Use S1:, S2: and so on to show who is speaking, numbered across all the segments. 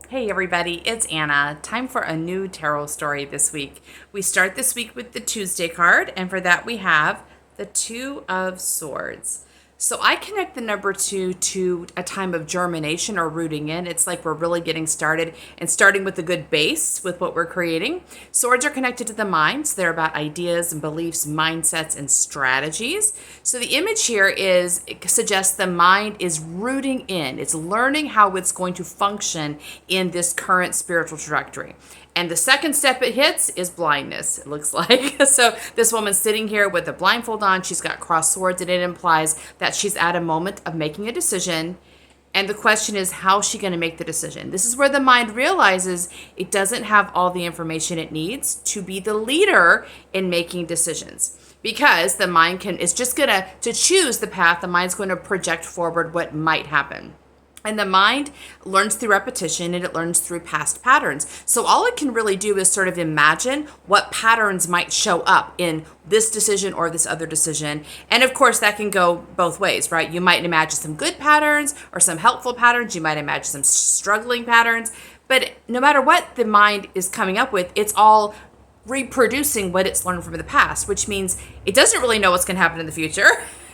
S1: Hey everybody, it's Anna. Time for a new tarot story this week. We start this week with the Tuesday card, and for that we have the Two of Swords. So I connect the number two to a time of germination or rooting in. It's like we're really getting started and starting with a good base with what we're creating. Swords are connected to the mind. So they're about ideas and beliefs, mindsets, and strategies. So the image here is, it suggests the mind is rooting in. It's learning how it's going to function in this current spiritual trajectory. And the second step it hits is blindness, it looks like. So this woman's sitting here with a blindfold on. She's got crossed swords, and it implies that she's at a moment of making a decision. And the question is, how is she going to make the decision? This is where the mind realizes it doesn't have all the information it needs to be the leader in making decisions. Because the mind is just going to choose the path, the mind's going to project forward what might happen. And the mind learns through repetition, and it learns through past patterns. So all it can really do is sort of imagine what patterns might show up in this decision or this other decision. And of course, that can go both ways, right? You might imagine some good patterns or some helpful patterns. You might imagine some struggling patterns. But no matter what the mind is coming up with, it's all reproducing what it's learned from the past, which means it doesn't really know what's going to happen in the future.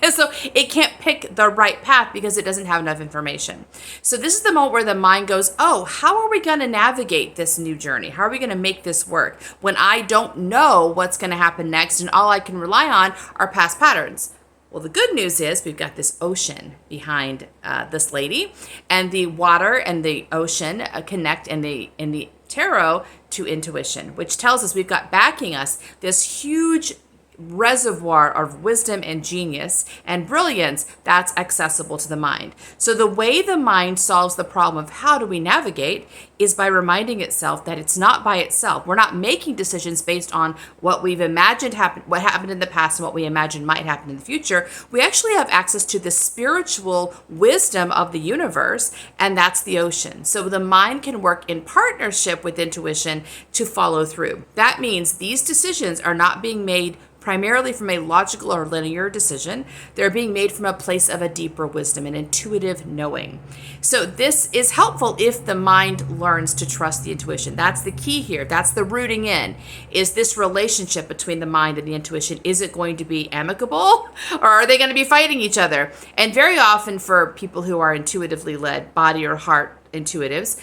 S1: And so it can't pick the right path because it doesn't have enough information. So this is the moment where the mind goes, oh, how are we going to navigate this new journey? How are we going to make this work when I don't know what's going to happen next and all I can rely on are past patterns? Well, the good news is we've got this ocean behind this lady, and the water and the ocean connect in the tarot to intuition, which tells us we've got backing us this huge reservoir of wisdom and genius and brilliance that's accessible to the mind. So the way the mind solves the problem of how do we navigate is by reminding itself that it's not by itself. We're not making decisions based on what we've imagined happened, what happened in the past and what we imagine might happen in the future. We actually have access to the spiritual wisdom of the universe, and that's the ocean. So the mind can work in partnership with intuition to follow through. That means these decisions are not being made primarily from a logical or linear decision. They're being made from a place of a deeper wisdom, an intuitive knowing. So this is helpful if the mind learns to trust the intuition. That's the key here. That's the rooting in, is this relationship between the mind and the intuition. Is it going to be amicable, or are they going to be fighting each other? And very often for people who are intuitively led, body or heart intuitives,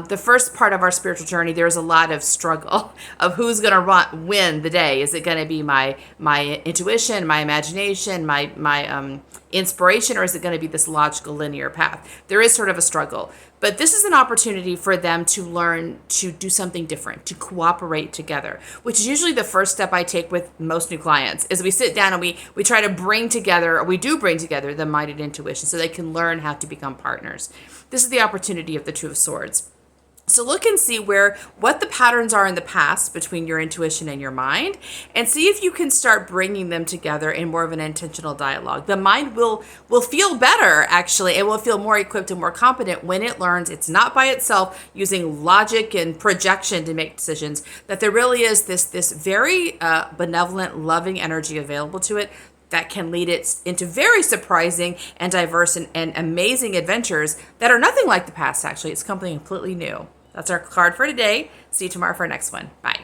S1: the first part of our spiritual journey, there's a lot of struggle of who's going to win the day. Is it going to be my intuition, my imagination, my inspiration, or is it going to be this logical linear path? There is sort of a struggle, but this is an opportunity for them to learn to do something different, to cooperate together, which is usually the first step I take with most new clients. Is we sit down and we try to bring together, or we do bring together, the mind and intuition so they can learn how to become partners. This is the opportunity of the Two of Swords. So look and see what the patterns are in the past between your intuition and your mind, and see if you can start bringing them together in more of an intentional dialogue. The mind will feel better, actually. It will feel more equipped and more competent when it learns it's not by itself using logic and projection to make decisions, that there really is this very benevolent, loving energy available to it that can lead it into very surprising and diverse and amazing adventures that are nothing like the past, actually. It's something completely new. That's our card for today. See you tomorrow for our next one. Bye.